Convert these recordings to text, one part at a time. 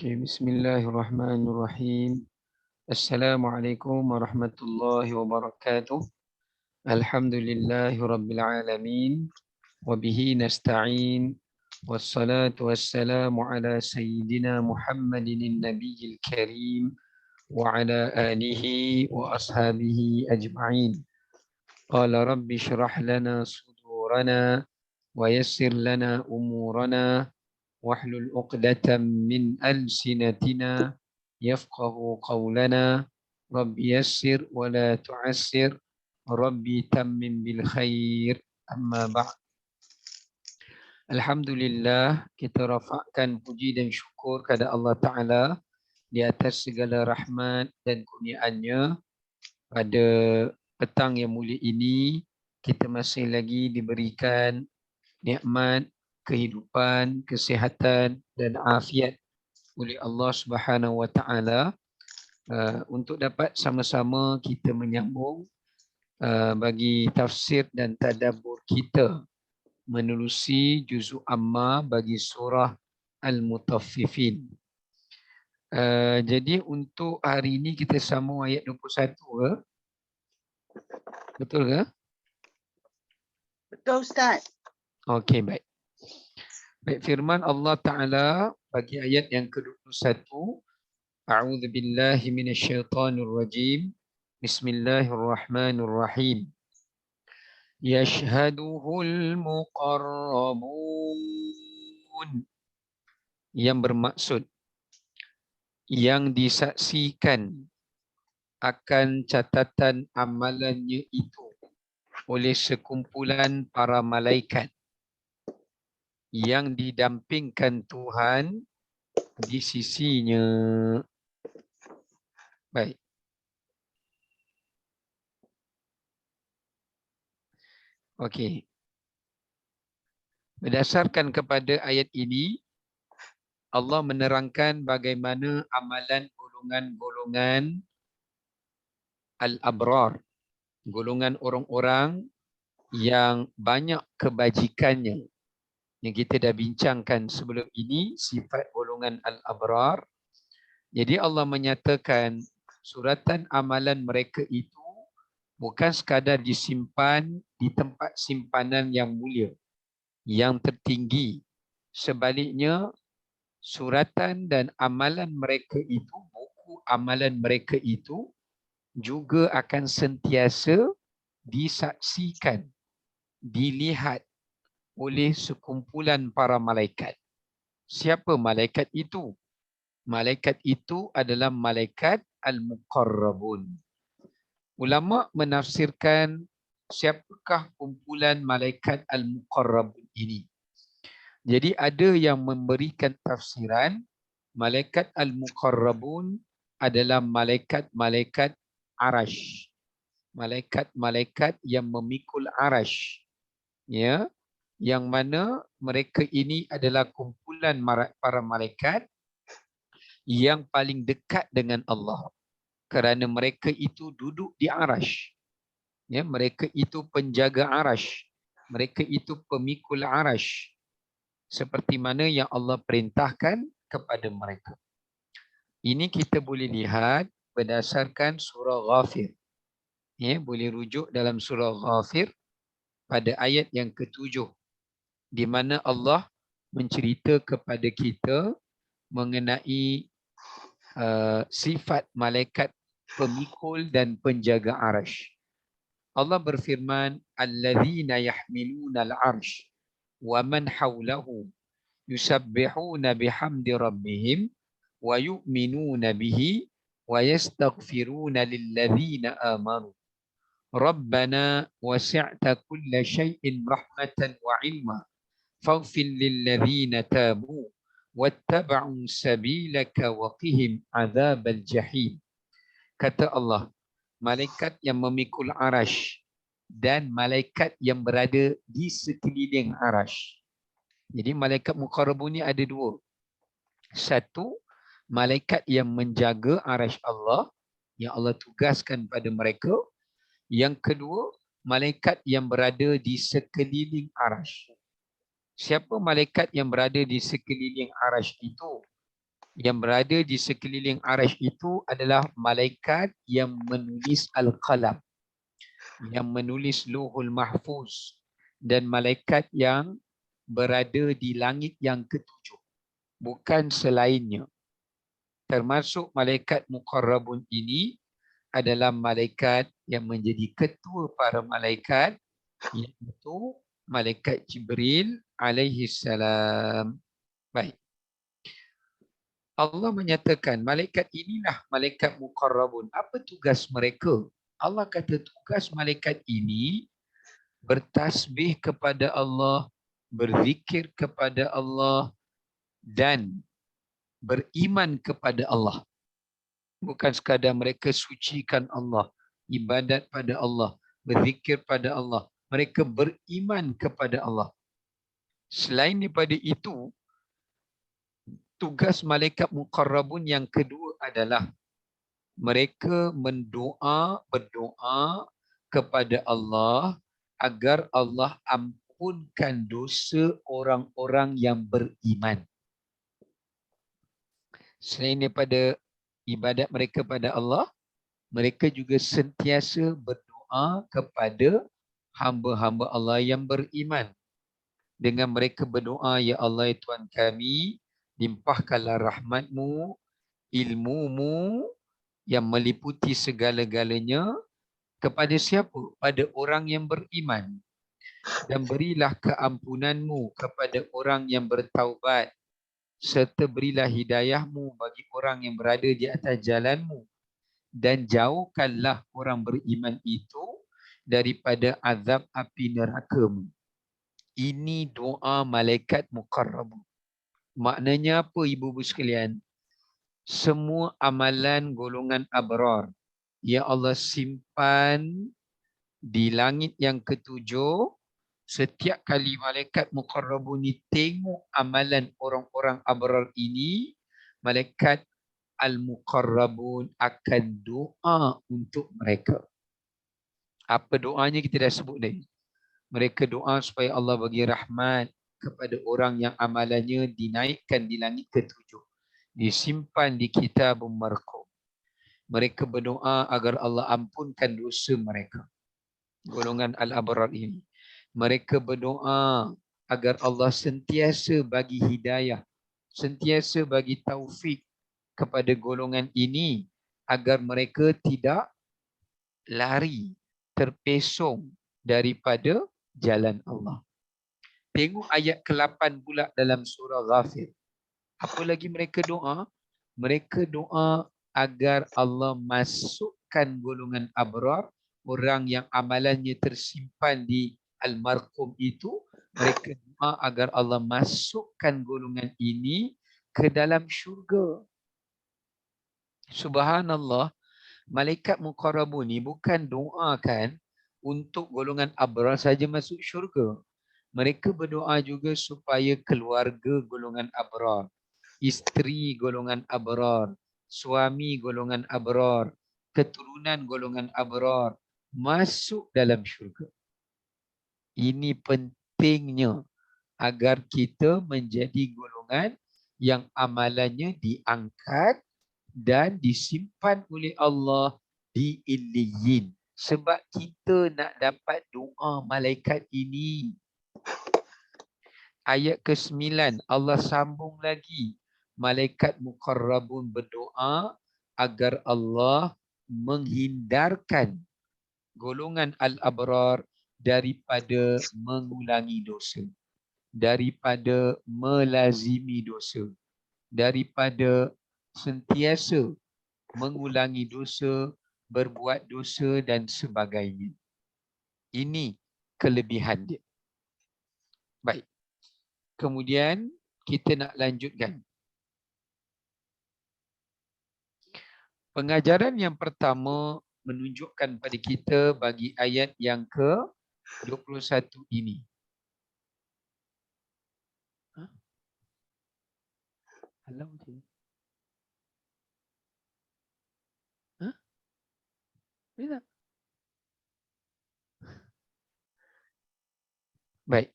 Okay, Bismillahirrahmanirrahim. Assalamualaikum warahmatullahi wabarakatuh. Alhamdulillahi rabbil alamin. Wabihi nasta'in. Wassalatu wassalamu ala sayyidina Muhammadin nabiyil karim. Wa ala alihi wa ashabihi ajma'in. Qala rabbi syrah lana sudurana. Wa yassir lana umurana. واحلل عقدة من ألسنتنا يفقه قولنا رب يسر ولا تعسر ربي تمم بالخير أما بعد. Alhamdulillah, kita rafakkan puji dan syukur kepada Allah Ta'ala di atas segala rahmat dan kurniaannya. Pada petang yang mulia ini, kita masih lagi diberikan nikmat kehidupan, kesihatan dan afiat oleh Allah Subhanahu Wa Taala untuk dapat sama-sama kita menyambung bagi tafsir dan tadabbur kita menerusi juzuk amma bagi surah Al-Mutaffifin. Jadi untuk hari ini kita sambung ayat 21 ke? Betul ke? Betul Ustaz. Okey, baik. Baik, firman Allah Ta'ala bagi ayat yang ke-21. A'udzu billahi minasyaitonir rajim. Bismillahirrahmanirrahim. Yashhaduhul muqarrabun. Yang bermaksud yang disaksikan akan catatan amalannya itu oleh sekumpulan para malaikat yang didampingkan Tuhan di sisinya. Baik. Okey. Berdasarkan kepada ayat ini, Allah menerangkan bagaimana amalan golongan-golongan al-abrar, golongan orang-orang yang banyak kebajikannya. Yang kita dah bincangkan sebelum ini, sifat golongan al-abrar. Jadi Allah menyatakan suratan amalan mereka itu bukan sekadar disimpan di tempat simpanan yang mulia, yang tertinggi. Sebaliknya, suratan dan amalan mereka itu, buku amalan mereka itu juga akan sentiasa disaksikan, dilihat oleh sekumpulan para malaikat. Siapa malaikat itu? Malaikat itu adalah malaikat al-muqarrabun. Ulama menafsirkan siapakah kumpulan malaikat al-muqarrabun ini. Jadi ada yang memberikan tafsiran malaikat al-muqarrabun adalah malaikat-malaikat arash. Malaikat-malaikat yang memikul arash. Ya, yang mana mereka ini adalah kumpulan para malaikat yang paling dekat dengan Allah, kerana mereka itu duduk di arash. Ya, mereka itu penjaga arash, mereka itu pemikul arash, seperti mana yang Allah perintahkan kepada mereka. Ini kita boleh lihat berdasarkan surah Ghafir. Ya, boleh rujuk dalam surah Ghafir pada ayat yang ke-7, di mana Allah mencerita kepada kita mengenai sifat malaikat pemikul dan penjaga arash. Allah berfirman, alladzina yahmiluna al-arsh wa man hawlahu yusabbihuna bihamdi rabbihim wa yu'minuna bihi wa yastaghfiruna lilladzina amanu rabbana wasi'ta kulla syai'in rahmatan wa ilma faghfir lilladzina tabu wattaba'u sabilaka wa qihim adzabal jahim. Kata Allah, malaikat yang memikul arash dan malaikat yang berada di sekeliling arash. Jadi malaikat muqarrabun ni ada dua. Satu, malaikat yang menjaga arash Allah, yang Allah tugaskan pada mereka. Yang kedua, malaikat yang berada di sekeliling arash. Siapa malaikat yang berada di sekeliling arash itu? Yang berada di sekeliling arasy itu adalah malaikat yang menulis al-qalam, yang menulis Lauhul Mahfuz, dan malaikat yang berada di langit yang ketujuh, bukan selainnya. Termasuk malaikat muqarrabun ini adalah malaikat yang menjadi ketua para malaikat, iaitu malaikat Jibril alaihi salam. Baik. Allah menyatakan malaikat inilah malaikat muqarrabun. Apa tugas mereka? Allah kata tugas malaikat ini bertasbih kepada Allah, berzikir kepada Allah dan beriman kepada Allah. Bukan sekadar mereka sucikan Allah, ibadat pada Allah, berzikir pada Allah. Mereka beriman kepada Allah. Selain daripada itu, tugas malaikat muqarrabun yang kedua adalah mereka berdoa kepada Allah agar Allah ampunkan dosa orang-orang yang beriman. Selain daripada ibadat mereka pada Allah, mereka juga sentiasa berdoa kepada hamba-hamba Allah yang beriman. Dengan mereka berdoa, Ya Allah, ya Tuhan kami, limpahkanlah rahmat-Mu, ilmu-Mu yang meliputi segala-galanya kepada siapa? Pada orang yang beriman. Dan berilah keampunan-Mu kepada orang yang bertaubat, serta berilah hidayah-Mu bagi orang yang berada di atas jalan-Mu, dan jauhkanlah orang beriman itu daripada azab api neraka-Mu. Ini doa malaikat muqarrabun. Maknanya apa, ibu-ibu sekalian? Semua amalan golongan abrar yang Allah simpan di langit yang ketujuh, setiap kali malaikat muqarrabun ni tengok amalan orang-orang abrar ini, malaikat al-muqarrabun akan doa untuk mereka. Apa doanya kita dah sebut tadi. Mereka doa supaya Allah bagi rahmat kepada orang yang amalannya dinaikkan di langit ketujuh, disimpan di kitab marqum. Mereka berdoa agar Allah ampunkan dosa mereka. Golongan al-abrar ini. Mereka berdoa agar Allah sentiasa bagi hidayah, sentiasa bagi taufik kepada golongan ini agar mereka tidak lari, terpesong daripada jalan Allah. Tengok ayat ke-8 pula dalam surah Ghafir. Apa lagi mereka doa? Mereka doa agar Allah masukkan golongan abrar, orang yang amalannya tersimpan di al-marqum itu. Mereka doa agar Allah masukkan golongan ini ke dalam syurga. Subhanallah, malaikat muqarrabun ni bukan doakan untuk golongan abrar saja masuk syurga. Mereka berdoa juga supaya keluarga golongan abrar, isteri golongan abrar, suami golongan abrar, keturunan golongan abrar masuk dalam syurga. Ini pentingnya agar kita menjadi golongan yang amalannya diangkat dan disimpan oleh Allah di Illiyin. Sebab kita nak dapat doa malaikat ini. Ayat ke-9 Allah sambung lagi. Malaikat muqarrabun berdoa agar Allah menghindarkan golongan al-abrar daripada mengulangi dosa, daripada melazimi dosa, daripada sentiasa mengulangi dosa, berbuat dosa dan sebagainya. Ini kelebihan dia. Baik. Kemudian kita nak lanjutkan. Pengajaran yang pertama menunjukkan pada kita bagi ayat yang ke-21 ini. Hello. Bisa. Baik.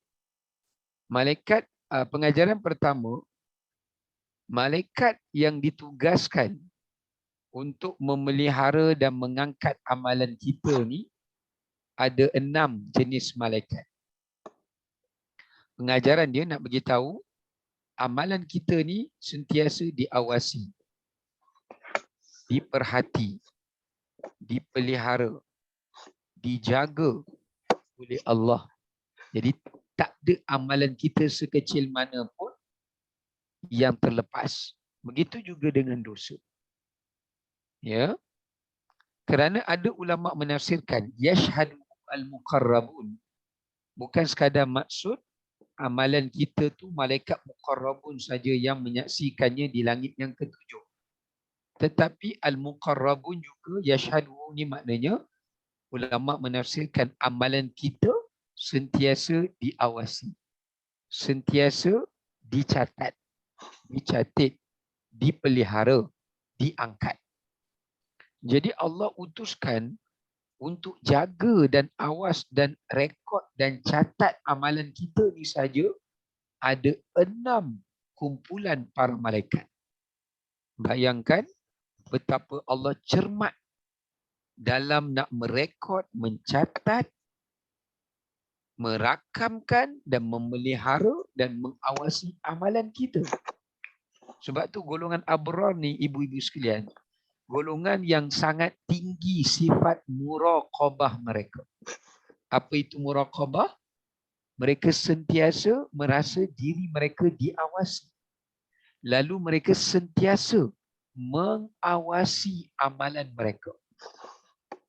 Malaikat pengajaran pertama malaikat yang ditugaskan untuk memelihara dan mengangkat amalan kita ni ada 6 jenis malaikat. Pengajaran dia nak bagi tahu amalan kita ni sentiasa diawasi, diperhati, dipelihara, dijaga oleh Allah. Jadi tak ada amalan kita sekecil mana pun yang terlepas. Begitu juga dengan dosa. Ya. Kerana ada ulama menafsirkan yashhadu al-muqarrabun. Bukan sekadar maksud amalan kita tu malaikat muqarrabun saja yang menyaksikannya di langit yang ketujuh. Tetapi al-muqarrabun juga yashhadu ni maknanya ulama menafsirkan amalan kita sentiasa diawasi, sentiasa dicatat, dicatat, dipelihara, diangkat. Jadi Allah utuskan untuk jaga dan awas dan rekod dan catat amalan kita ni saja ada 6 kumpulan para malaikat. Bayangkan betapa Allah cermat dalam nak merekod, mencatat, merakamkan dan memelihara dan mengawasi amalan kita. Sebab tu golongan abrar ni, ibu-ibu sekalian, golongan yang sangat tinggi sifat muraqabah mereka. Apa itu muraqabah? Mereka sentiasa merasa diri mereka diawasi. Lalu mereka sentiasa mengawasi amalan mereka.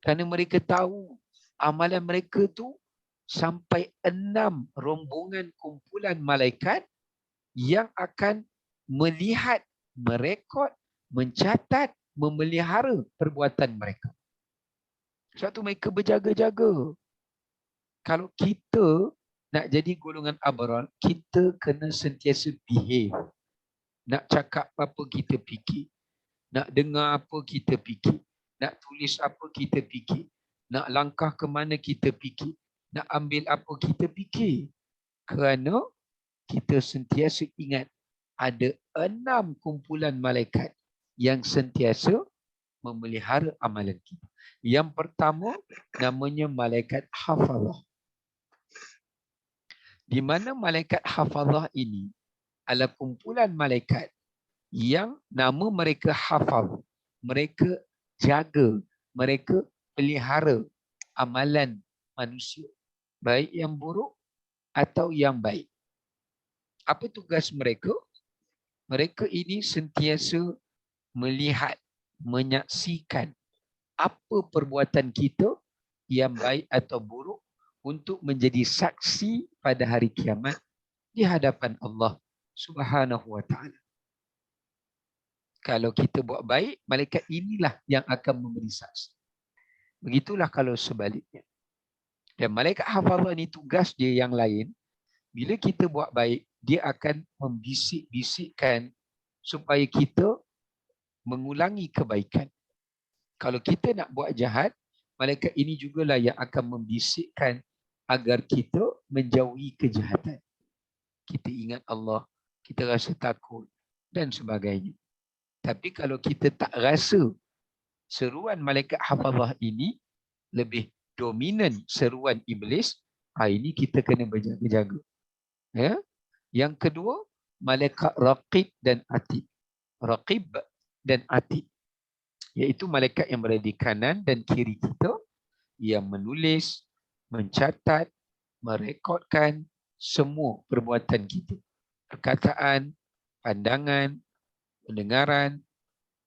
Kerana mereka tahu amalan mereka tu sampai 6 rombongan kumpulan malaikat yang akan melihat, merekod, mencatat, memelihara perbuatan mereka. Sebab tu mereka berjaga-jaga. Kalau kita nak jadi golongan abrar, kita kena sentiasa behave. Nak cakap apa kita fikir. Nak dengar apa kita fikir. Nak tulis apa kita fikir. Nak langkah ke mana kita fikir. Nak ambil apa kita fikir. Kerana kita sentiasa ingat ada 6 kumpulan malaikat yang sentiasa memelihara amalan kita. Yang pertama namanya malaikat hafazah. Di mana malaikat hafazah ini adalah kumpulan malaikat yang nama mereka hafaz. Mereka jaga, mereka pelihara amalan manusia. Baik yang buruk atau yang baik. Apa tugas mereka? Mereka ini sentiasa melihat, menyaksikan apa perbuatan kita yang baik atau buruk untuk menjadi saksi pada hari kiamat di hadapan Allah Subhanahu wa taala. Kalau kita buat baik, malaikat inilah yang akan memberi saksi. Begitulah kalau sebaliknya. Dan malaikat hafazah ni tugas dia yang lain. Bila kita buat baik, dia akan membisik-bisikkan supaya kita mengulangi kebaikan. Kalau kita nak buat jahat, malaikat ini jugalah yang akan membisikkan agar kita menjauhi kejahatan. Kita ingat Allah, kita rasa takut dan sebagainya. Tapi kalau kita tak rasa seruan malaikat hafazah ini lebih dominan seruan iblis, ini kita kena berjaga-jaga. Ya? Yang kedua, malaikat raqib dan atid. Raqib dan atid, iaitu malaikat yang berada di kanan dan kiri kita, yang menulis, mencatat, merekodkan semua perbuatan kita. Perkataan, pandangan, pendengaran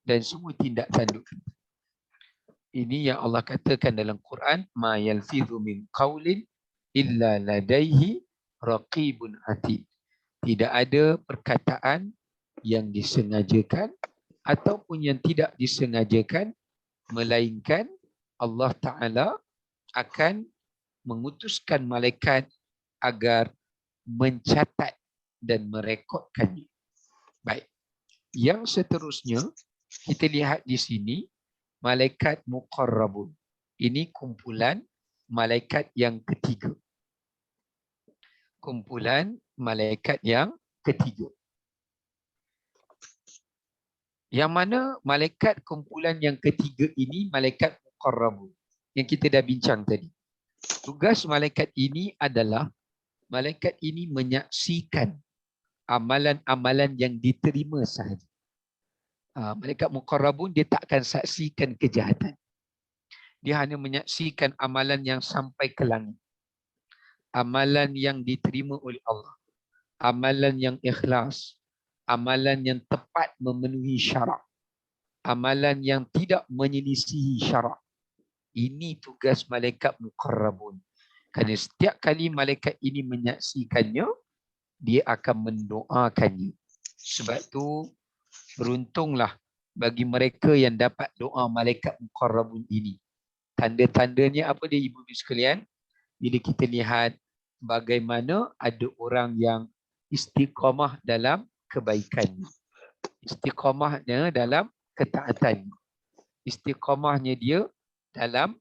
dan semua tindak tanduk kita. Ini yang Allah katakan dalam Quran, ma yalfidhu min qaulin illa ladaihi raqibun atid. Tidak ada perkataan yang disengajakan ataupun yang tidak disengajakan, melainkan Allah Ta'ala akan mengutuskan malaikat agar mencatat dan merekodkannya. Baik. Yang seterusnya, kita lihat di sini, malaikat muqarrabun. Ini kumpulan malaikat yang ketiga. Kumpulan malaikat yang ketiga. Yang mana malaikat kumpulan yang ketiga ini malaikat muqarrabun yang kita dah bincang tadi. Tugas malaikat ini adalah malaikat ini menyaksikan amalan-amalan yang diterima sahaja. Malaikat muqarrabun dia tak akan saksikan kejahatan. Dia hanya menyaksikan amalan yang sampai ke langit. Amalan yang diterima oleh Allah. Amalan yang ikhlas. Amalan yang tepat memenuhi syarak. Amalan yang tidak menyelisihi syarak. Ini tugas malaikat muqarrabun. Kerana setiap kali malaikat ini menyaksikannya, dia akan mendoakannya. Sebab tu beruntunglah bagi mereka yang dapat doa malaikat muqarrabun ini. Tanda-tandanya apa dia ibu-ibu sekalian? Bila kita lihat bagaimana ada orang yang istiqamah dalam kebaikannya. Istiqamahnya dalam ketaatannya. Istiqamahnya dia dalam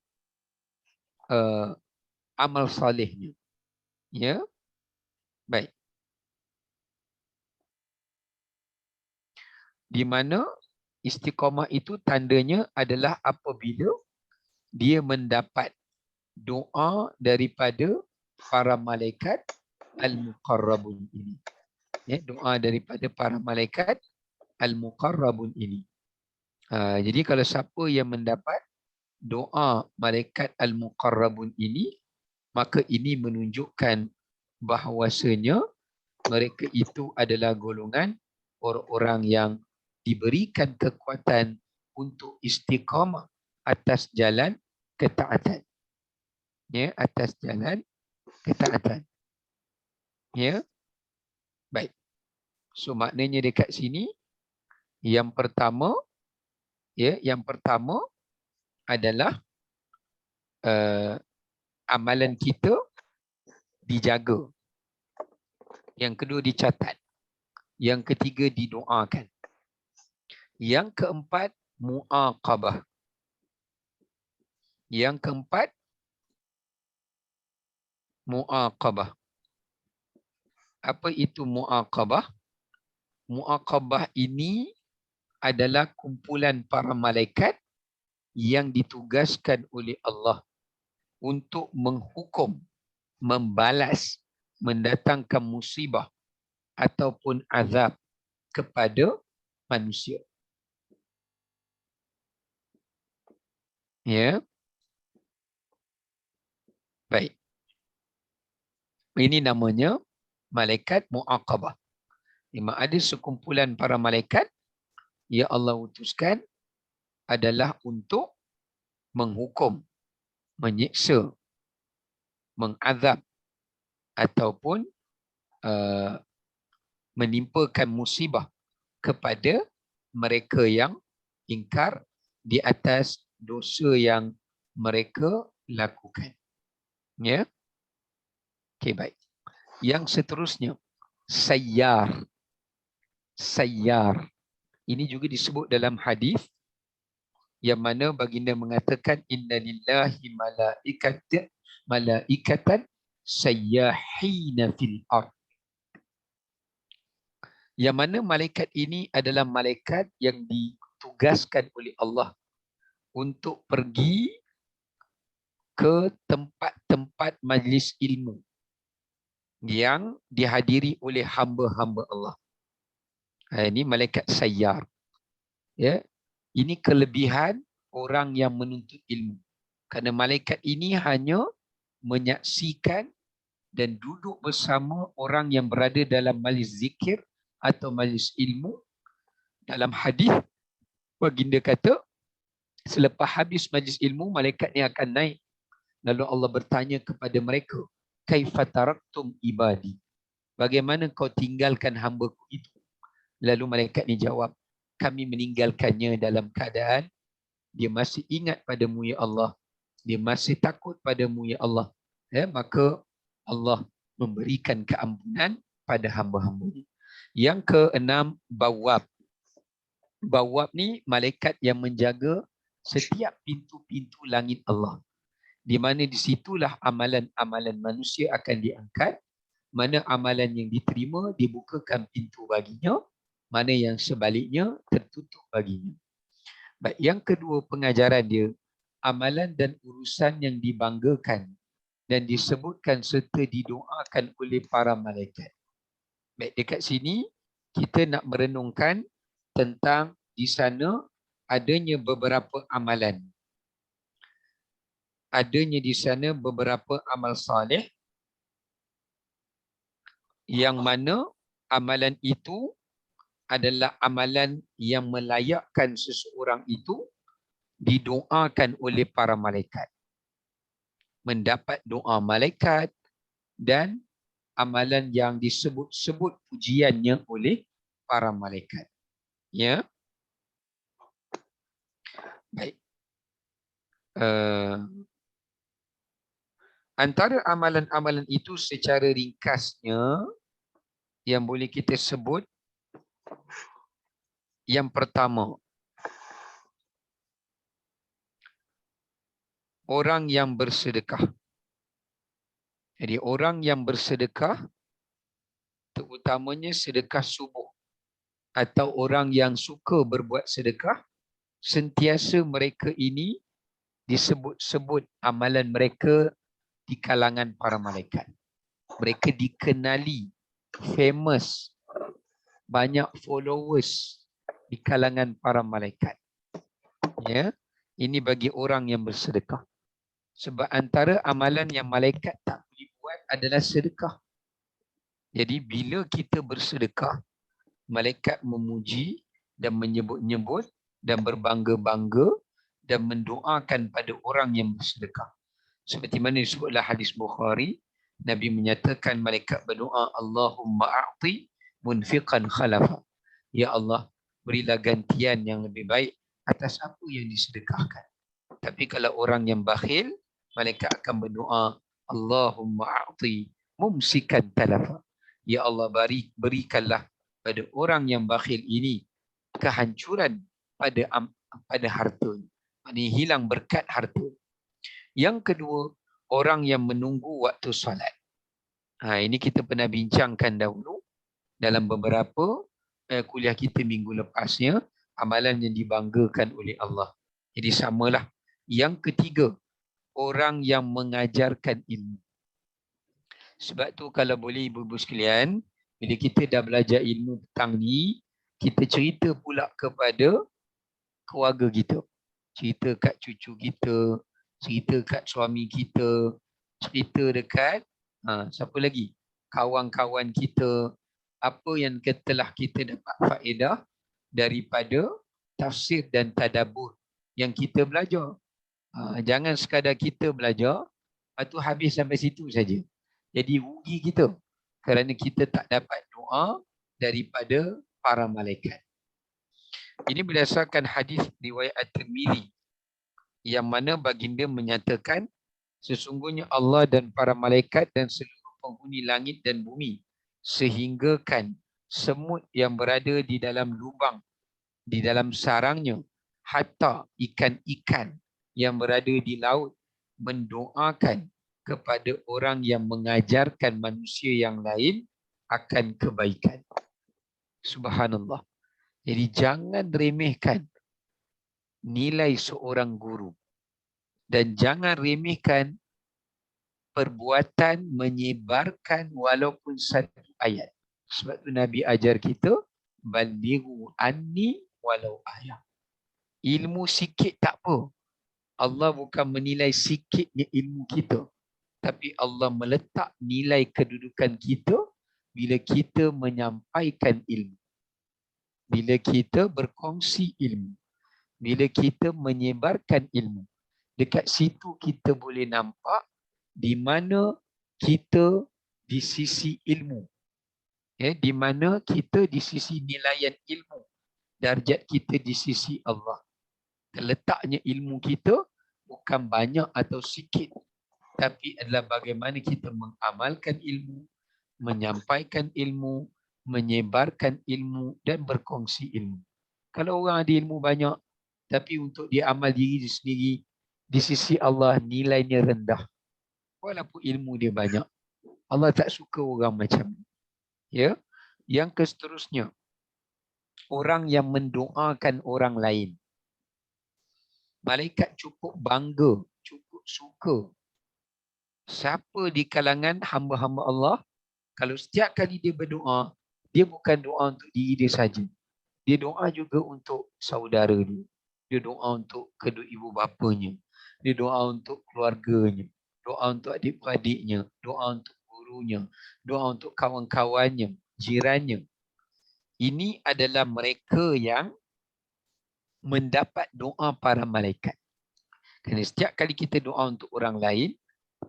amal solehnya. Ya. Baik. Di mana istiqamah itu tandanya adalah apabila dia mendapat doa daripada para malaikat al-muqarrabun ini. Ya, doa daripada para malaikat al-muqarrabun ini. Jadi kalau siapa yang mendapat doa malaikat al-muqarrabun ini, maka ini menunjukkan bahawasanya mereka itu adalah golongan orang-orang yang diberikan kekuatan untuk istiqamah atas jalan ketaatan. Ya, atas jalan ketaatan. Ya. Baik. So maknanya dekat sini yang pertama adalah amalan kita dijaga. Yang kedua dicatat. Yang ketiga didoakan. Yang keempat muaqabah. Yang keempat muaqabah. Apa itu muaqabah? Muaqabah ini adalah kumpulan para malaikat yang ditugaskan oleh Allah untuk menghukum, membalas, mendatangkan musibah ataupun azab kepada manusia. Ya. Baik. Ini namanya malaikat muaqabah. Memang ada sekumpulan para malaikat yang Allah utuskan adalah untuk menghukum, menyiksa, mengazab ataupun menimpakan musibah kepada mereka yang ingkar di atas dosa yang mereka lakukan. Ya. Okey, baik. Yang seterusnya, sayyar. Sayyar. Ini juga disebut dalam hadis yang mana baginda mengatakan innalillahi malaikatan sayyahina fil ard. Yang mana malaikat ini adalah malaikat yang ditugaskan oleh Allah untuk pergi ke tempat-tempat majlis ilmu yang dihadiri oleh hamba-hamba Allah. Ini malaikat sayyar. Ya, ini kelebihan orang yang menuntut ilmu. Kerana malaikat ini hanya menyaksikan dan duduk bersama orang yang berada dalam majlis zikir atau majlis ilmu. Dalam hadis baginda kata, selepas habis majlis ilmu, malaikat ni akan naik. Lalu Allah bertanya kepada mereka, kaifa taraktum ibadi? Bagaimana kau tinggalkan hamba-Ku itu? Lalu malaikat ni jawab, kami meninggalkannya dalam keadaan dia masih ingat padamu ya Allah. Dia masih takut padamu ya Allah. Ya, maka Allah memberikan keampunan pada hamba-hambanya. Yang keenam, bawab. Bawab ni malaikat yang menjaga setiap pintu-pintu langit Allah. Di mana di situlah amalan-amalan manusia akan diangkat. Mana amalan yang diterima, dibukakan pintu baginya. mana yang sebaliknya tertutup baginya. Baik, yang kedua pengajaran dia, amalan dan urusan yang dibanggakan dan disebutkan serta didoakan oleh para malaikat. Baik, dekat sini kita nak merenungkan tentang di sana adanya beberapa amalan. Adanya di sana beberapa amal soleh yang mana amalan itu adalah amalan yang melayakkan seseorang itu didoakan oleh para malaikat. Mendapat doa malaikat dan amalan yang disebut-sebut pujiannya oleh para malaikat. Ya. Baik. Antara amalan-amalan itu secara ringkasnya yang boleh kita sebut, yang pertama, orang yang bersedekah. Jadi orang yang bersedekah, terutamanya sedekah subuh, atau orang yang suka berbuat sedekah, sentiasa mereka ini disebut-sebut amalan mereka di kalangan para malaikat. Mereka dikenali, famous, banyak followers di kalangan para malaikat. Ya, ini bagi orang yang bersedekah. Sebab antara amalan yang malaikat tak boleh buat adalah sedekah. Jadi bila kita bersedekah, malaikat memuji dan menyebut-nyebut dan berbangga-bangga dan mendoakan pada orang yang bersedekah. Seperti mana disebutlah hadis Bukhari, Nabi menyatakan malaikat berdoa, Allahumma a'ti munfiqan khalafa. Ya Allah, berilah gantian yang lebih baik atas apa yang disedekahkan. Tapi kalau orang yang bakhil, malaikat akan berdoa, Allahumma a'ti mumsikan talafa. Ya Allah, berikanlah pada orang yang bakhil ini kehancuran pada hartanya. Ini hilang berkat harta. Yang kedua, orang yang menunggu waktu solat. Ini kita pernah bincangkan dahulu dalam beberapa kuliah kita minggu lepasnya, amalan yang dibanggakan oleh Allah. Jadi samalah. Yang ketiga, orang yang mengajarkan ilmu. Sebab tu kalau boleh ibu-ibu sekalian, bila kita dah belajar ilmu petang ni, kita cerita pula kepada keluarga kita. Cerita kat cucu kita, cerita kat suami kita, cerita dekat siapa lagi? Kawan-kawan kita, apa yang telah kita dapat faedah daripada tafsir dan tadabbur yang kita belajar. Jangan sekadar kita belajar, lepas tu habis sampai situ saja. Jadi rugi kita kerana kita tak dapat doa daripada para malaikat. Ini berdasarkan hadis riwayat At-Tirmizi yang mana baginda menyatakan sesungguhnya Allah dan para malaikat dan seluruh penghuni langit dan bumi sehinggakan semut yang berada di dalam lubang di dalam sarangnya, hatta ikan-ikan yang berada di laut mendoakan kepada orang yang mengajarkan manusia yang lain akan kebaikan. Subhanallah. Jadi jangan remehkan nilai seorang guru dan jangan remehkan perbuatan menyebarkan walaupun satu ayat. Sebab tu Nabi ajar kita, balighu anni walau ayat. Ilmu sikit tak apa. Allah bukan menilai sikitnya ilmu kita, tapi Allah meletak nilai kedudukan kita bila kita menyampaikan ilmu, bila kita berkongsi ilmu, bila kita menyebarkan ilmu. Dekat situ kita boleh nampak di mana kita di sisi ilmu, di mana kita di sisi nilaian ilmu, darjat kita di sisi Allah. Letaknya ilmu kita bukan banyak atau sikit, tapi adalah bagaimana kita mengamalkan ilmu, menyampaikan ilmu, menyebarkan ilmu dan berkongsi ilmu. Kalau orang ada ilmu banyak, tapi untuk dia amal diri sendiri, di sisi Allah nilainya rendah. Walaupun ilmu dia banyak. Allah tak suka orang macam ni. Ya. Yang seterusnya, orang yang mendoakan orang lain. Malaikat cukup bangga, cukup suka. Siapa di kalangan hamba-hamba Allah, kalau setiap kali dia berdoa, dia bukan doa untuk diri dia saja. Dia doa juga untuk saudara dia. Dia doa untuk kedua ibu bapanya. Dia doa untuk keluarganya. Doa untuk adik-beradiknya. Doa untuk gurunya. Doa untuk kawan-kawannya, jirannya. Ini adalah mereka yang mendapat doa para malaikat. Kerana setiap kali kita doa untuk orang lain,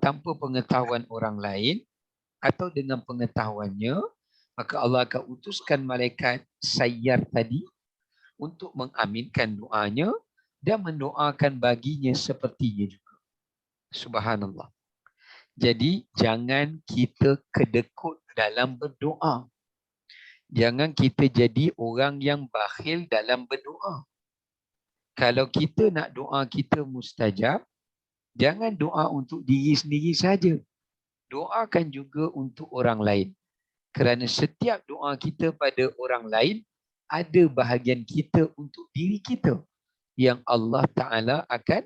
tanpa pengetahuan orang lain atau dengan pengetahuannya, maka Allah akan utuskan malaikat sayyar tadi untuk mengaminkan doanya dan mendoakan baginya sepertinya juga. Subhanallah. Jadi jangan kita kedekut dalam berdoa. Jangan kita jadi orang yang bakhil dalam berdoa. Kalau kita nak doa kita mustajab, jangan doa untuk diri sendiri saja. Doakan juga untuk orang lain. Kerana setiap doa kita pada orang lain, ada bahagian kita untuk diri kita yang Allah Ta'ala akan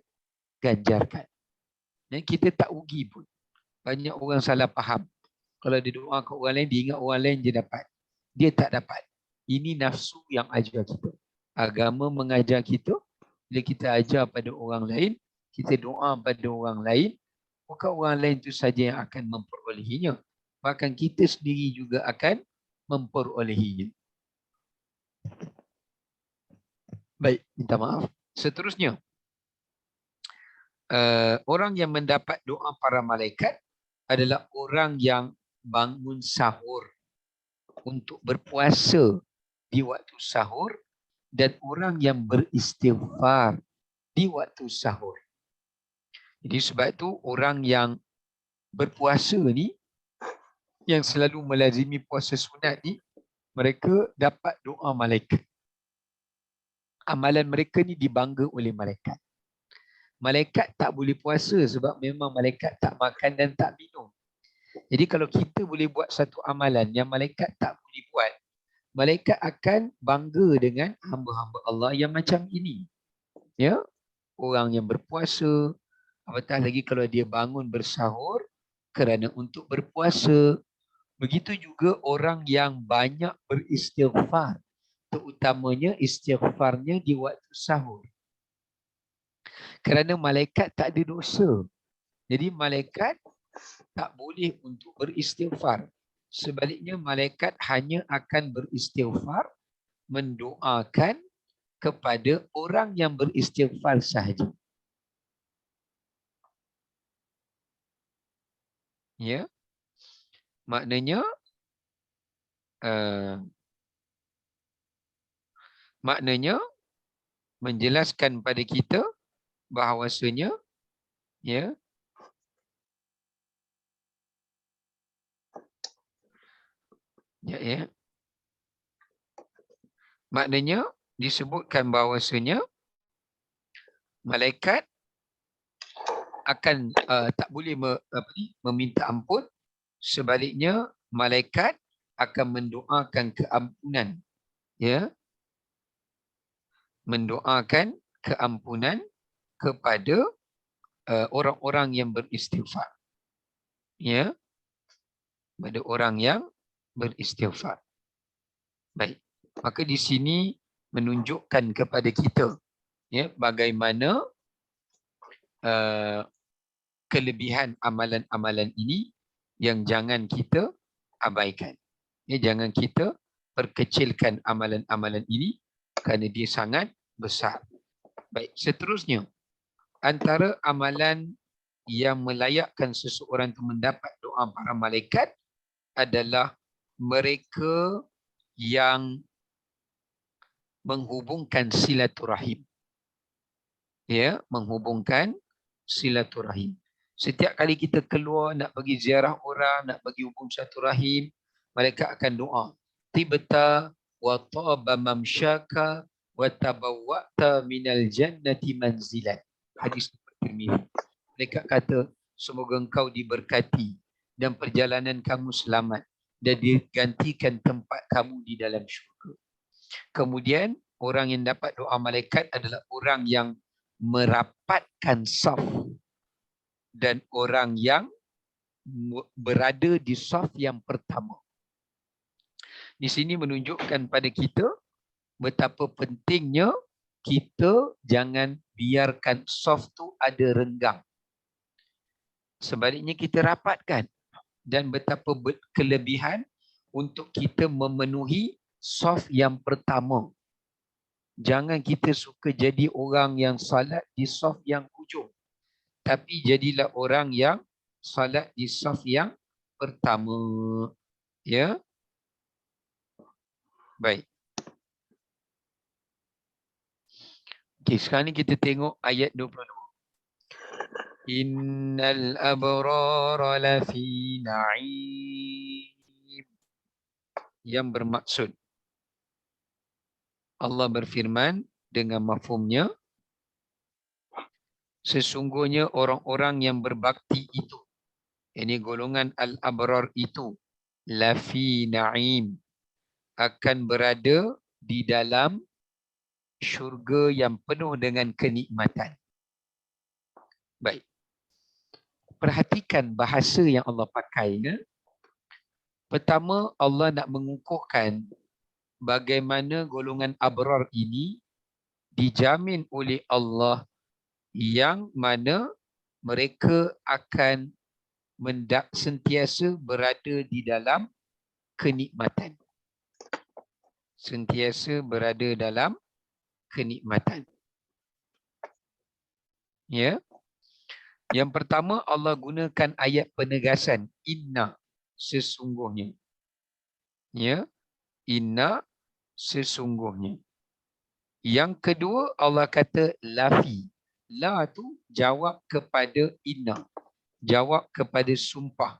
ganjarkan. Dan kita tak rugi pun. Banyak orang salah faham. Kalau dia doa ke orang lain, dia ingat orang lain je dapat. Dia tak dapat. Ini nafsu yang ajar kita. Agama mengajar kita, bila kita ajar pada orang lain, kita doa pada orang lain, bukan orang lain itu saja yang akan memperolehinya. Bahkan kita sendiri juga akan memperolehinya. Baik, minta maaf. Seterusnya, orang yang mendapat doa para malaikat adalah orang yang bangun sahur untuk berpuasa di waktu sahur dan orang yang beristighfar di waktu sahur. Jadi sebab itu orang yang berpuasa ni, yang selalu melazimi puasa sunat ni, mereka dapat doa malaikat. Amalan mereka ni dibangga oleh malaikat. Malaikat tak boleh puasa sebab memang malaikat tak makan dan tak minum. Jadi kalau kita boleh buat satu amalan yang malaikat tak boleh buat, malaikat akan bangga dengan hamba-hamba Allah yang macam ini. Ya, orang yang berpuasa, apatah lagi kalau dia bangun bersahur kerana untuk berpuasa. Begitu juga orang yang banyak beristighfar, terutamanya istighfarnya di waktu sahur. Kerana malaikat tak ada dosa. Jadi malaikat tak boleh untuk beristighfar. Sebaliknya malaikat hanya akan beristighfar, mendoakan kepada orang yang beristighfar sahaja. Ya. Maknanya menjelaskan pada kita bahawasanya ya, maknanya disebutkan bahawasanya malaikat akan tak boleh meminta ampun, sebaliknya malaikat akan mendoakan keampunan, ya, mendoakan keampunan kepada orang-orang yang beristighfar, ya, pada orang yang beristighfar. Baik, maka di sini menunjukkan kepada kita, ya, bagaimana kelebihan amalan-amalan ini yang jangan kita abaikan. Ya, jangan kita perkecilkan amalan-amalan ini kerana dia sangat besar. Baik, seterusnya, antara amalan yang melayakkan seseorang itu mendapat doa para malaikat adalah mereka yang menghubungkan silaturahim. Ya, menghubungkan silaturahim. Setiap kali kita keluar nak pergi ziarah orang, nak pergi hubung silaturahim, malaikat akan doa. Tibta wa taba mamsyaka wa tabawwa'ta minal jannati manzilan. Hadis Tirmizi. Malaikat kata, semoga engkau diberkati dan perjalanan kamu selamat dan digantikan tempat kamu di dalam syurga. Kemudian orang yang dapat doa malaikat adalah orang yang merapatkan saf dan orang yang berada di saf yang pertama. Di sini menunjukkan pada kita betapa pentingnya kita jangan biarkan saf tu ada renggang. Sebaliknya kita rapatkan, dan betapa kelebihan untuk kita memenuhi saf yang pertama. Jangan kita suka jadi orang yang salat di saf yang hujung, tapi jadilah orang yang salat di saf yang pertama. Ya. Baik. Okay, sekarang ni kita tengok ayat 22. Innal abrara lafi na'im. Yang bermaksud, Allah berfirman dengan mafhumnya, sesungguhnya orang-orang yang berbakti itu, ini golongan al-abrar itu, lafi na'im, akan berada di dalam syurga yang penuh dengan kenikmatan. Baik. Perhatikan bahasa yang Allah pakai. Ya? Pertama, Allah nak mengukuhkan bagaimana golongan abrar ini dijamin oleh Allah yang mana mereka akan sentiasa berada di dalam kenikmatan. Sentiasa berada dalam kenikmatan. Ya. Yang pertama, Allah gunakan ayat penegasan, inna, sesungguhnya. Ya. Inna, sesungguhnya. Yang kedua, Allah kata lafi. La tu jawab kepada inna. Jawab kepada sumpah.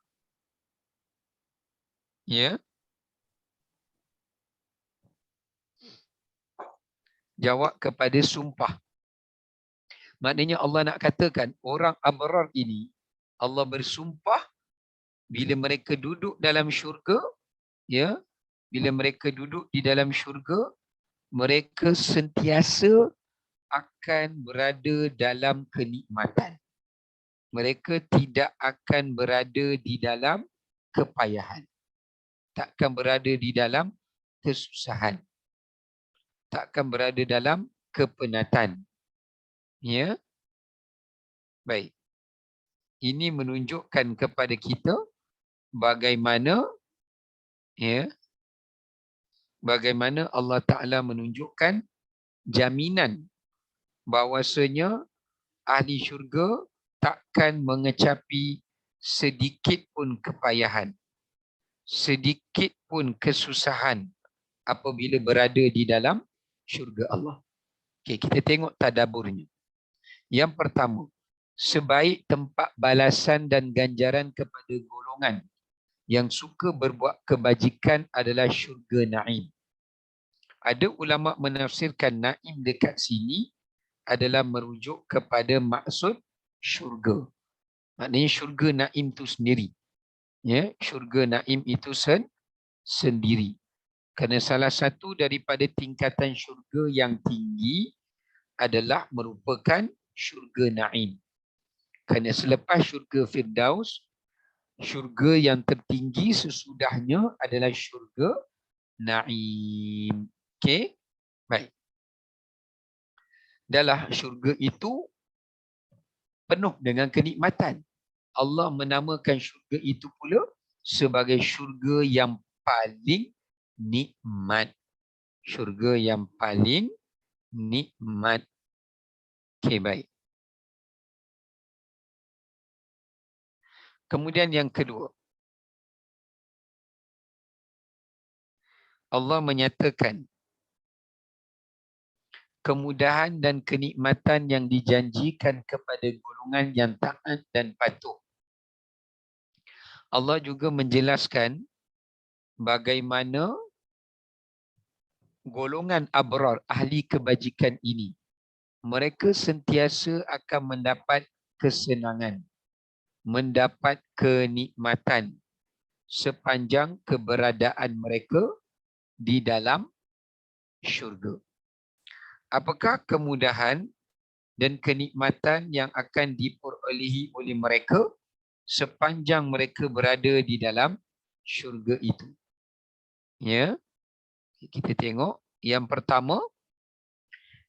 Ya. Jawab kepada sumpah. Maknanya Allah nak katakan orang abrar ini, Allah bersumpah bila mereka duduk dalam syurga, ya, bila mereka duduk di dalam syurga, mereka sentiasa akan berada dalam kenikmatan. Mereka tidak akan berada di dalam kepayahan. Takkan berada di dalam kesusahan. Takkan berada dalam kepenatan. Ya. Baik. Ini menunjukkan kepada kita bagaimana, ya, bagaimana Allah Ta'ala menunjukkan jaminan bahawasanya ahli syurga takkan mengecapi sedikit pun kepayahan, sedikit pun kesusahan apabila berada di dalam syurga Allah. Okey, kita tengok tadaburnya. Yang pertama, sebaik tempat balasan dan ganjaran kepada golongan yang suka berbuat kebajikan adalah syurga Naim. Ada ulama menafsirkan Naim dekat sini adalah merujuk kepada maksud syurga. Maknanya syurga Naim itu sendiri. Ya, syurga Naim itu sendiri. Kerana salah satu daripada tingkatan syurga yang tinggi adalah merupakan syurga Naim. Kerana selepas syurga Firdaus, syurga yang tertinggi sesudahnya adalah syurga Naim. Okey? Baik. Dalam syurga itu penuh dengan kenikmatan. Allah menamakan syurga itu pula sebagai syurga yang paling nikmat. Syurga yang paling nikmat. Okey, baik. Kemudian yang kedua, Allah menyatakan kemudahan dan kenikmatan yang dijanjikan kepada golongan yang taat dan patuh. Allah juga menjelaskan bagaimana golongan abrar, ahli kebajikan ini, mereka sentiasa akan mendapat kesenangan, mendapat kenikmatan sepanjang keberadaan mereka di dalam syurga. Apakah kemudahan dan kenikmatan yang akan diperolehi oleh mereka sepanjang mereka berada di dalam syurga itu? Ya, kita tengok yang pertama,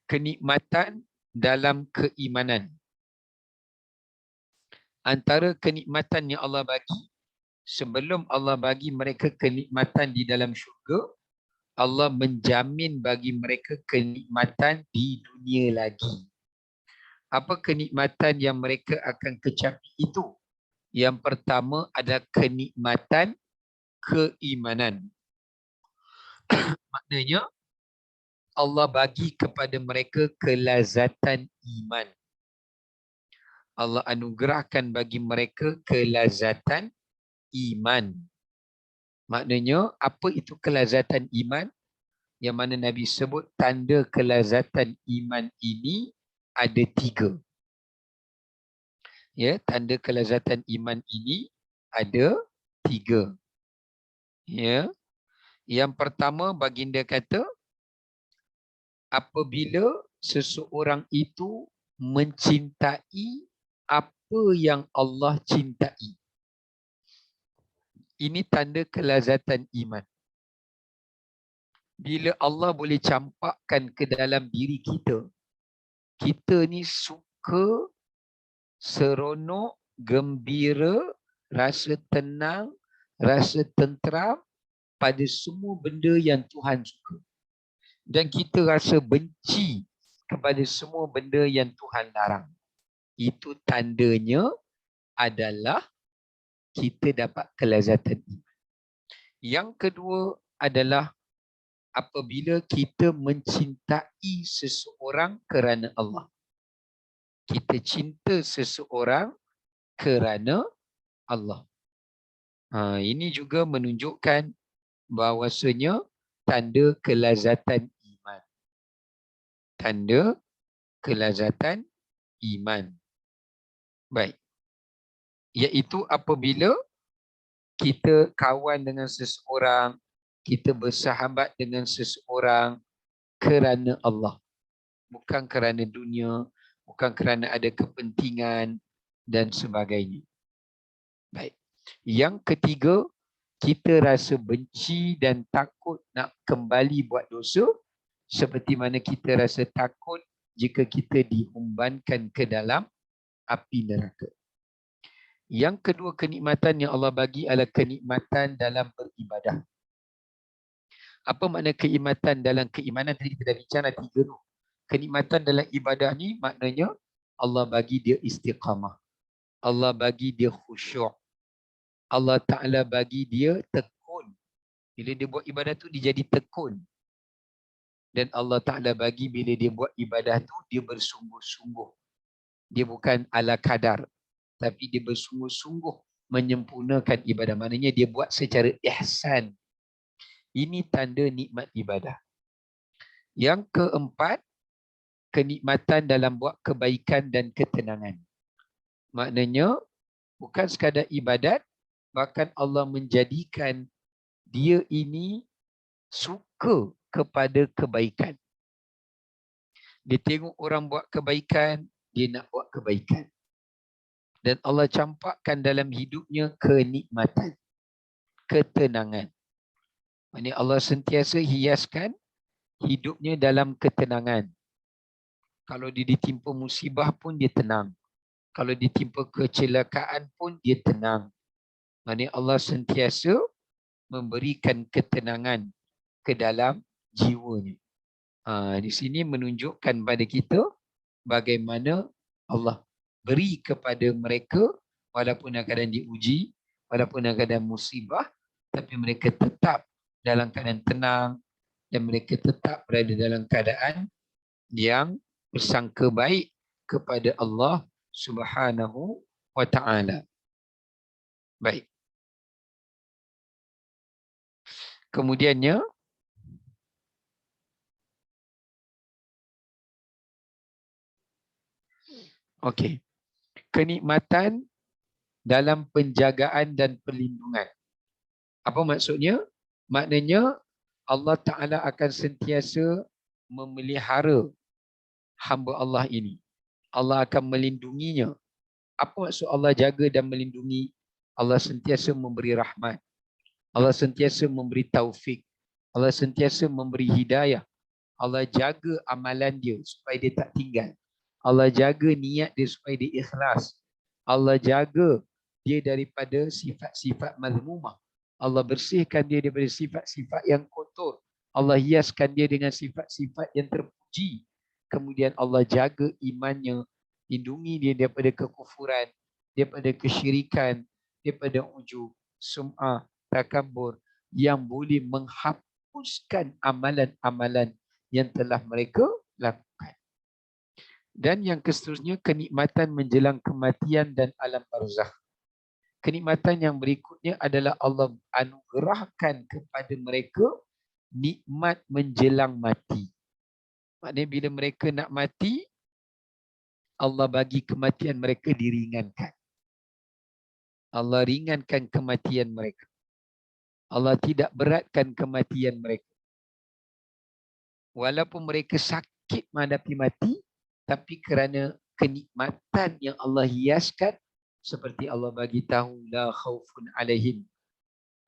kenikmatan dalam keimanan. Antara kenikmatan yang Allah bagi, sebelum Allah bagi mereka kenikmatan di dalam syurga, Allah menjamin bagi mereka kenikmatan di dunia lagi. Apa kenikmatan yang mereka akan kecapi itu? Yang pertama ada kenikmatan keimanan. Maknanya Allah bagi kepada mereka kelazatan iman. Allah anugerahkan bagi mereka kelazatan iman. Maknanya apa itu kelazatan iman? Yang mana Nabi sebut tanda kelazatan iman ini ada 3. Ya, tanda kelazatan iman ini ada 3. Ya. Yang pertama baginda kata, apabila seseorang itu mencintai apa yang Allah cintai. Ini tanda kelazatan iman. Bila Allah boleh campakkan ke dalam diri kita, kita ni suka, seronok, gembira, rasa tenang, rasa tenteram pada semua benda yang Tuhan suka. Dan kita rasa benci kepada semua benda yang Tuhan larang. Itu tandanya adalah kita dapat kelazatan iman. Yang kedua adalah apabila kita mencintai seseorang kerana Allah. Kita cinta seseorang kerana Allah. Ini juga menunjukkan bahawasanya tanda kelazatan iman. Tanda kelazatan iman. Baik. Iaitu apabila kita kawan dengan seseorang, kita bersahabat dengan seseorang kerana Allah. Bukan kerana dunia, bukan kerana ada kepentingan dan sebagainya. Baik. Yang ketiga, kita rasa benci dan takut nak kembali buat dosa seperti mana kita rasa takut jika kita dihumbankan ke dalam api neraka. Yang kedua kenikmatan yang Allah bagi adalah kenikmatan dalam beribadah. Apa makna kenikmatan dalam keimanan? Tadi kita dah bincang 3 tu. Kenikmatan dalam ibadah ni maknanya Allah bagi dia istiqamah. Allah bagi dia khusyuk. Allah Ta'ala bagi dia tekun. Bila dia buat ibadah tu dia jadi tekun. Dan Allah Ta'ala bagi bila dia buat ibadah tu dia bersungguh-sungguh. Dia bukan ala kadar. Tapi dia bersungguh-sungguh menyempurnakan ibadah. Maknanya dia buat secara ihsan. Ini tanda nikmat ibadah. Yang keempat, kenikmatan dalam buat kebaikan dan ketenangan. Maknanya bukan sekadar ibadat, bahkan Allah menjadikan dia ini suka kepada kebaikan. Dia tengok orang buat kebaikan, dia nak buat kebaikan. Dan Allah campakkan dalam hidupnya kenikmatan, ketenangan. Maksudnya Allah sentiasa hiaskan hidupnya dalam ketenangan. Kalau dia ditimpa musibah pun dia tenang. Kalau ditimpa kecelakaan pun dia tenang. Maksudnya Allah sentiasa memberikan ketenangan ke dalam jiwanya. Di sini menunjukkan pada kita bagaimana Allah beri kepada mereka walaupun dalam keadaan diuji, walaupun dalam keadaan musibah, tapi mereka tetap dalam keadaan tenang dan mereka tetap berada dalam keadaan yang bersangka baik kepada Allah Subhanahu wa ta'ala. Baik. Kemudiannya, okey. Kenikmatan dalam penjagaan dan perlindungan. Apa maksudnya? Maknanya Allah Ta'ala akan sentiasa memelihara hamba Allah ini. Allah akan melindunginya. Apa maksud Allah jaga dan melindungi? Allah sentiasa memberi rahmat. Allah sentiasa memberi taufik. Allah sentiasa memberi hidayah. Allah jaga amalan dia supaya dia tak tinggal. Allah jaga niat dia supaya dia ikhlas. Allah jaga dia daripada sifat-sifat mazmumah. Allah bersihkan dia daripada sifat-sifat yang kotor. Allah hiaskan dia dengan sifat-sifat yang terpuji. Kemudian Allah jaga imannya, lindungi dia daripada kekufuran, daripada kesyirikan, daripada ujub, sum'ah, takabur yang boleh menghapuskan amalan-amalan yang telah mereka lakukan. Dan yang seterusnya, kenikmatan menjelang kematian dan alam barzakh. Kenikmatan yang berikutnya adalah Allah anugerahkan kepada mereka nikmat menjelang mati. Maknanya bila mereka nak mati, Allah bagi kematian mereka diringankan. Allah ringankan kematian mereka. Allah tidak beratkan kematian mereka. Walaupun mereka sakit menghadapi mati, tapi kerana kenikmatan yang Allah hiaskan, seperti Allah bagi tahu, la khaufun alaihim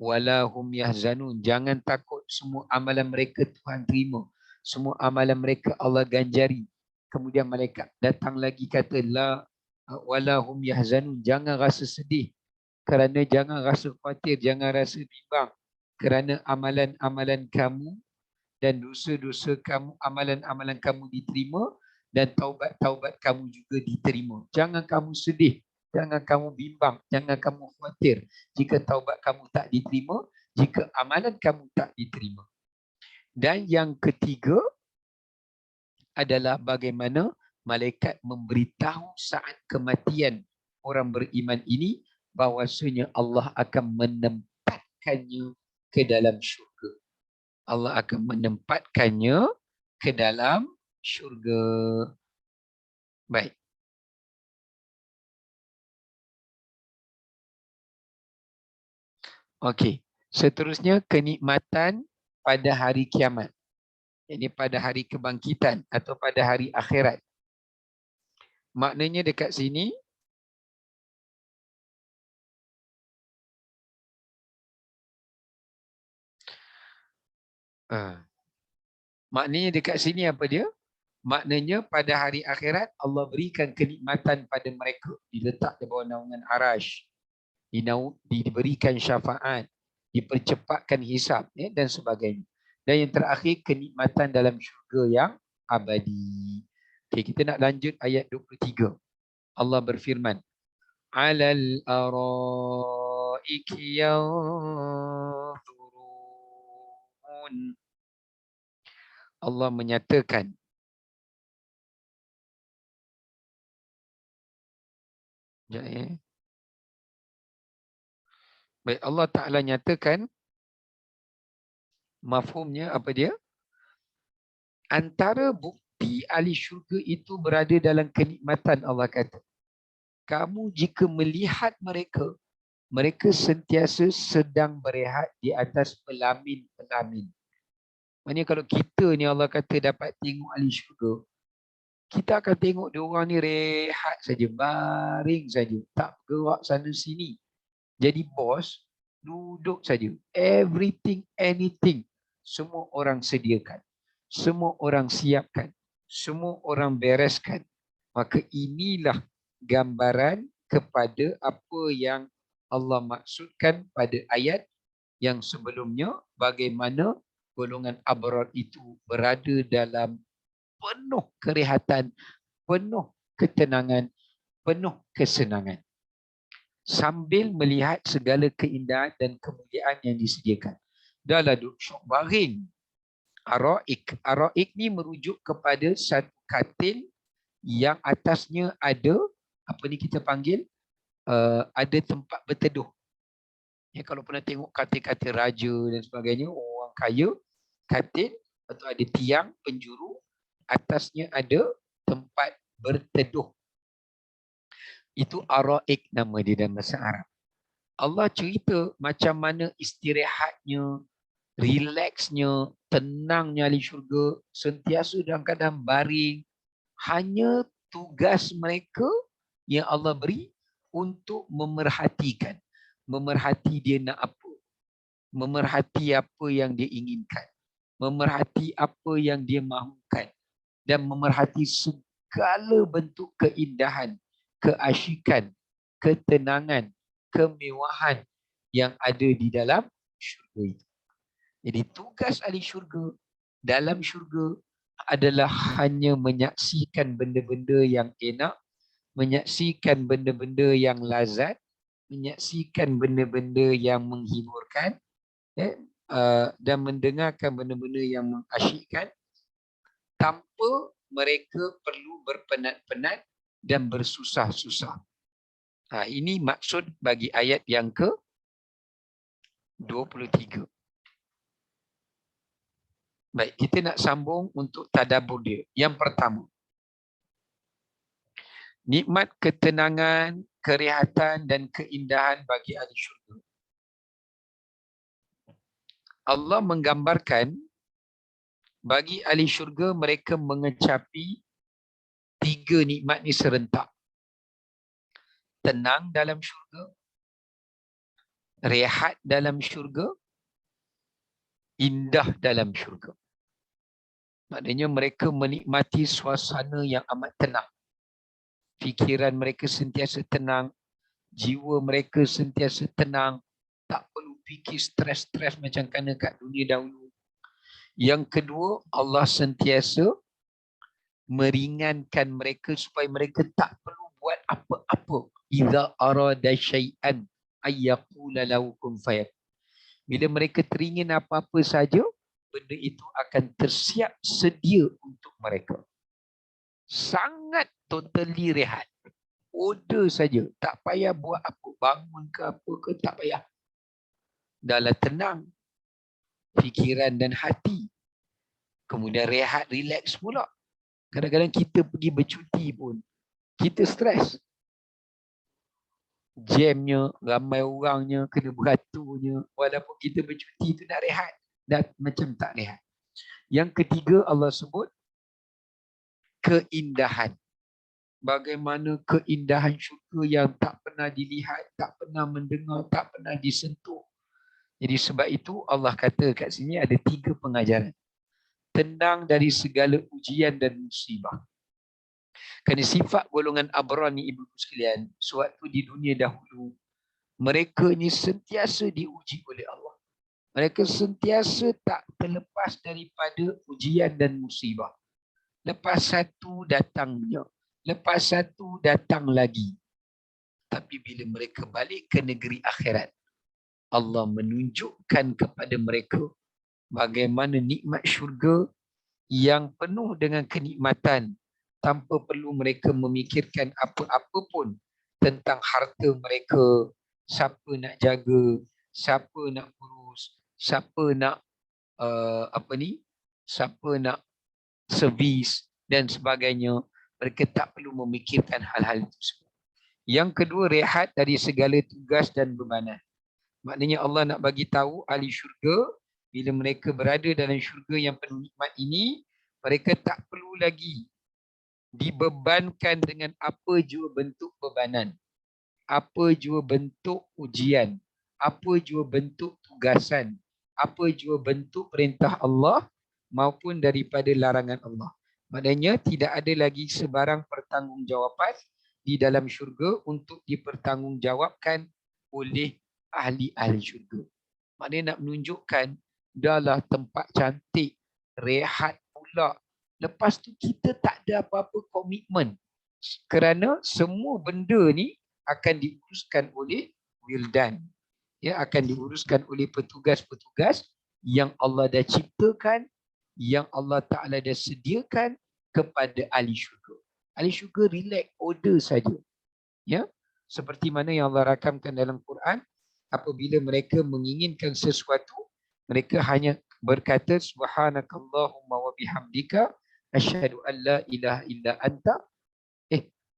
wala hum yahzanun. Jangan takut, semua amalan mereka Tuhan terima. Semua amalan mereka Allah ganjari. Kemudian malaikat datang lagi kata, la wala hum yahzanun. Jangan rasa sedih. Kerana jangan rasa khawatir, jangan rasa bimbang. Kerana amalan-amalan kamu dan dosa-dosa kamu, amalan-amalan kamu diterima dan taubat-taubat kamu juga diterima. Jangan kamu sedih, jangan kamu bimbang, jangan kamu khawatir jika taubat kamu tak diterima, jika amalan kamu tak diterima. Dan yang ketiga adalah bagaimana malaikat memberitahu saat kematian orang beriman ini bahawasanya Allah akan menempatkannya ke dalam syurga. Allah akan menempatkannya ke dalam syurga. Baik. Okey. Seterusnya, kenikmatan pada hari kiamat. Ini pada hari kebangkitan atau pada hari akhirat. Maknanya dekat sini, maknanya dekat sini apa dia? Maknanya pada hari akhirat Allah berikan kenikmatan pada mereka, diletak di bawah naungan arash, diberikan syafaat, dipercepatkan hisab, ya, dan sebagainya. Dan yang terakhir, kenikmatan dalam syurga yang abadi. Okay, kita nak lanjut ayat 23. Allah berfirman, alal araiki yanzurun. Allah menyatakan, baik, Allah Ta'ala nyatakan, mafhumnya apa dia? Antara bukti ahli syurga itu berada dalam kenikmatan. Allah kata, kamu jika melihat mereka, mereka sentiasa sedang berehat di atas pelamin-pelamin. Maksudnya kalau kita ni Allah kata dapat tengok ahli syurga, kita akan tengok dia orang ni rehat saja, baring saja, tak gerak sana sini. Jadi bos, duduk saja. Everything, anything, semua orang sediakan. Semua orang siapkan. Semua orang bereskan. Maka inilah gambaran kepada apa yang Allah maksudkan pada ayat yang sebelumnya, bagaimana golongan abrar itu berada dalam penuh kerehatan, penuh ketenangan, penuh kesenangan, sambil melihat segala keindahan dan kemuliaan yang disediakan. Dahlah duduk syok baring. Araik. Araik ni merujuk kepada satu katil yang atasnya ada, apa ni kita panggil, ada tempat berteduh. Ya, kalau pernah tengok katil-katil raja dan sebagainya, orang kaya, katil atau ada tiang penjuru, atasnya ada tempat berteduh. Itu araik nama dia dalam bahasa Arab. Allah cerita macam mana istirahatnya, Relaxnya, tenangnya ahli syurga, sentiasa dalam keadaan baring. Hanya tugas mereka yang Allah beri untuk memerhatikan. Memerhati dia nak apa. Memerhati apa yang dia inginkan. Memerhati apa yang dia mahukan. Dan memerhati segala bentuk keindahan, keasyikan, ketenangan, kemewahan yang ada di dalam syurga itu. Jadi tugas ahli syurga dalam syurga adalah hanya menyaksikan benda-benda yang enak, menyaksikan benda-benda yang lazat, menyaksikan benda-benda yang menghiburkan, dan mendengarkan benda-benda yang mengasyikkan tanpa mereka perlu berpenat-penat dan bersusah-susah. Ini maksud bagi ayat yang ke-23. Baik, kita nak sambung untuk tadabbur dia. Yang pertama, nikmat ketenangan, kerehatan dan keindahan bagi ahli syurga. Allah menggambarkan bagi ahli syurga mereka mengecapi 3 nikmat ni serentak. Tenang dalam syurga, rehat dalam syurga, indah dalam syurga. Maknanya mereka menikmati suasana yang amat tenang. Fikiran mereka sentiasa tenang, jiwa mereka sentiasa tenang, tak perlu fikir stres-stres macam kena kat dunia dahulu. Yang kedua, Allah sentiasa meringankan mereka supaya mereka tak perlu buat apa-apa. Idza arada syai'an ayyaqula lahu kun fayakun. Bila mereka teringin apa-apa saja, benda itu akan tersiap sedia untuk mereka. Sangat totally rehat. Order saja. Tak payah buat apa. Bangun ke apa ke, tak payah. Dahlah tenang fikiran dan hati. Kemudian rehat, relax pula. Kadang-kadang kita pergi bercuti pun, kita stres. Jamnya, ramai orangnya, kena beratunya. Walaupun kita bercuti tu nak rehat, dah macam tak rehat. Yang ketiga Allah sebut keindahan. Bagaimana keindahan syurga yang tak pernah dilihat, tak pernah mendengar, tak pernah disentuh. Jadi sebab itu Allah kata kat sini ada 3 pengajaran. Tenang dari segala ujian dan musibah. Kerana sifat golongan abrar ni ibu sekalian, sewaktu di dunia dahulu, mereka ni sentiasa diuji oleh Allah. Mereka sentiasa tak terlepas daripada ujian dan musibah. Lepas satu datangnya, lepas satu datang lagi. Tapi bila mereka balik ke negeri akhirat, Allah menunjukkan kepada mereka bagaimana nikmat syurga yang penuh dengan kenikmatan tanpa perlu mereka memikirkan apa-apa pun tentang harta mereka, siapa nak jaga, siapa nak urus, siapa nak siapa nak servis dan sebagainya. Mereka tak perlu memikirkan hal-hal itu semua. Yang kedua, rehat dari segala tugas dan bebanan. Maknanya Allah nak bagi tahu ahli syurga, bila mereka berada dalam syurga yang penuh nikmat ini, mereka tak perlu lagi dibebankan dengan apa jua bentuk bebanan, apa jua bentuk ujian, apa jua bentuk tugasan, apa jua bentuk perintah Allah maupun daripada larangan Allah. Maknanya tidak ada lagi sebarang pertanggungjawapan di dalam syurga untuk dipertanggungjawabkan oleh ahli-ahli syurga. Maknanya nak menunjukkan dahlah tempat cantik, rehat pula. Lepas tu kita tak ada apa-apa komitmen. Kerana semua benda ni akan diuruskan oleh wildan. Ya, akan diuruskan oleh petugas-petugas yang Allah dah ciptakan, yang Allah Ta'ala dah sediakan kepada ahli syurga. Ahli syurga relax, order saja. Ya, seperti mana yang Allah rakamkan dalam Quran, apabila mereka menginginkan sesuatu, mereka hanya berkata subhanakallahumma wa bihamdika asyhadu an la ilaha illa anta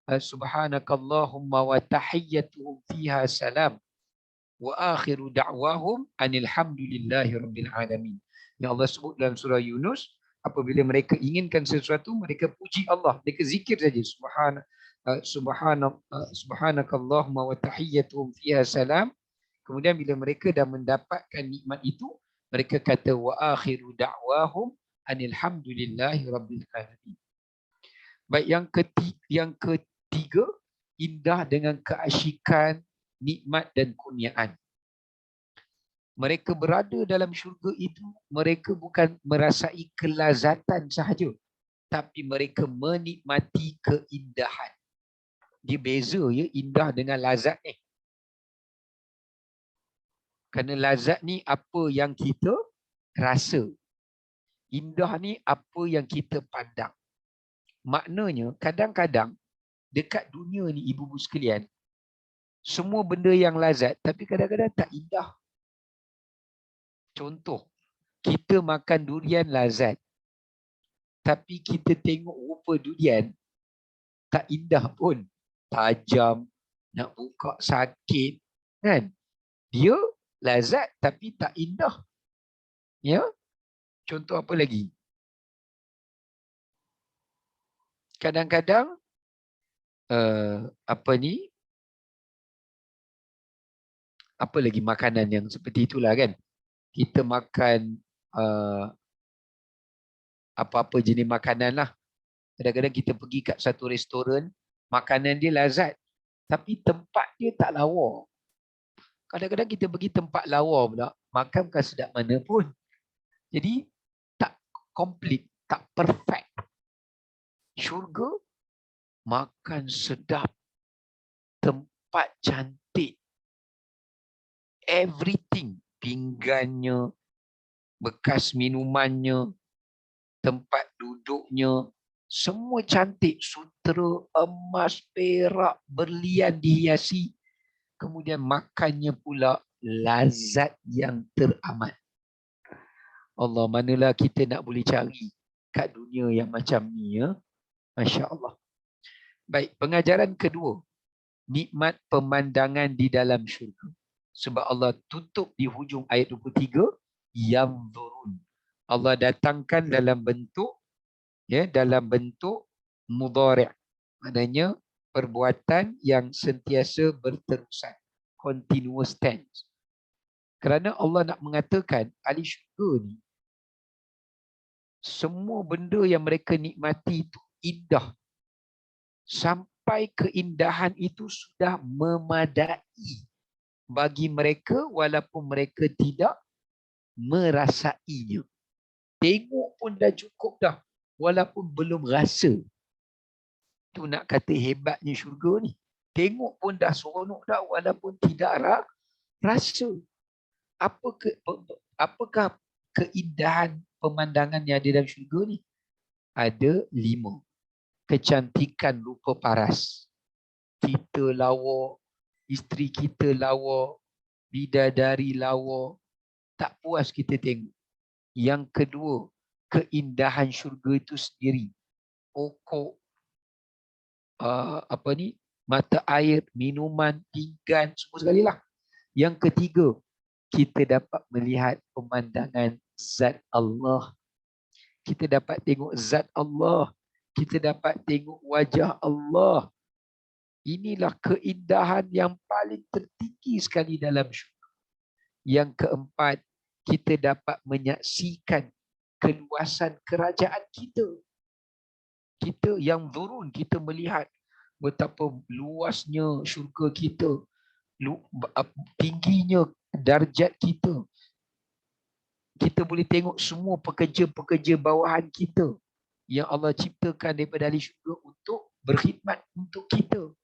subhanakallahumma wa tahiyyatuhum fiha salam wa akhiru da'wahum anil hamdulillahi rabbil alamin. Yang Allah sebut dalam surah Yunus, apabila mereka inginkan sesuatu, mereka puji Allah, mereka zikir saja subhanakallahumma wa tahiyyatuhum fiha salam. Kemudian bila mereka dah mendapatkan nikmat itu, mereka kata wa akhiru da'wahum anil hamdulillahi rabbil alamin. Baik, yang ketiga, indah dengan keasyikan, nikmat dan kurniaan. Mereka berada dalam syurga itu, mereka bukan merasai kelazatan sahaja, tapi mereka menikmati keindahan. Dia beza ya, indah dengan lazat ni. Kerana lazat ni apa yang kita rasa. Indah ni apa yang kita pandang. Maknanya kadang-kadang dekat dunia ni ibu-ibu sekalian, semua benda yang lazat tapi kadang-kadang tak indah. Contoh, kita makan durian lazat, tapi kita tengok rupa durian tak indah pun. Tajam, nak buka sakit, kan? Dia lazat tapi tak indah. Ya? Contoh apa lagi? Kadang-kadang apa lagi makanan yang seperti itulah kan? Kita makan apa-apa jenis makanan lah. Kadang-kadang kita pergi kat satu restoran, makanan dia lazat, tapi tempat dia tak lawa. Kadang-kadang kita pergi tempat lawa pula, makan bukan sedap mana pun. Jadi tak komplit, tak perfect. Syurga, makan sedap, tempat cantik, everything, pinggannya, bekas minumannya, tempat duduknya, semua cantik, sutera, emas, perak, berlian dihiasi. Kemudian makannya pula lazat yang teramat. Allah, manalah kita nak boleh cari kat dunia yang macam ni ya. Masya Allah. Baik, pengajaran kedua. Nikmat pemandangan di dalam syurga. Sebab Allah tutup di hujung ayat 23, yang turun. Allah datangkan dalam bentuk mudhari'. Maknanya perbuatan yang sentiasa berterusan. Continuous tense. Kerana Allah nak mengatakan ahli syurga ni, semua benda yang mereka nikmati itu indah. Sampai keindahan itu sudah memadai bagi mereka walaupun mereka tidak merasainya. Tengok pun dah cukup dah walaupun belum rasa. Tu nak kata hebatnya syurga ni. Tengok pun dah seronok dah walaupun tidak rasa. Apakah keindahan pemandangan yang ada dalam syurga ni? Ada 5. Kecantikan rupa paras. Kita lawa, isteri kita lawa, bidadari lawa. Tak puas kita tengok. Yang kedua, keindahan syurga itu sendiri. Pokok, mata air, minuman, pinggan, semua sekali lah. Yang ketiga, kita dapat melihat pemandangan zat Allah. Kita dapat tengok zat Allah. Kita dapat tengok wajah Allah. Inilah keindahan yang paling tertinggi sekali dalam syurga. Yang keempat, kita dapat menyaksikan keluasan kerajaan kita. Kita yang turun, kita melihat betapa luasnya syurga kita, tingginya darjat kita. Kita boleh tengok semua pekerja-pekerja bawahan kita yang Allah ciptakan daripada ahli syurga untuk berkhidmat untuk kita.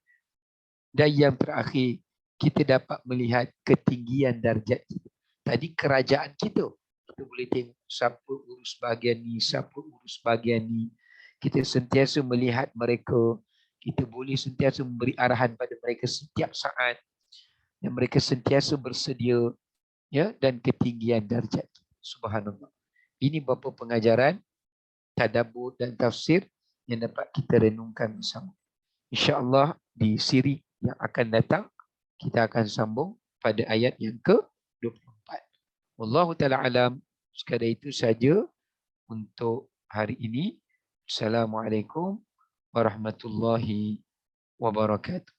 Dan yang terakhir, kita dapat melihat ketinggian darjat kita. Tadi kerajaan kita. Kita boleh tengok siapa urus bahagian ni, siapa urus bahagian ni. Kita sentiasa melihat mereka. Kita boleh sentiasa memberi arahan pada mereka setiap saat. Dan mereka sentiasa bersedia, ya, dan ketinggian darjat. Subhanallah. Ini beberapa pengajaran tadabbur dan tafsir yang dapat kita renungkan bersama. InsyaAllah di siri yang akan datang kita akan sambung pada ayat yang ke-24. Wallahu ta'ala alam. Sekadar itu saja untuk hari ini. Assalamualaikum warahmatullahi wabarakatuh.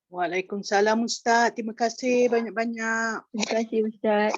Waalaikumsalam Ustaz. Terima kasih banyak-banyak. Terima kasih Ustaz.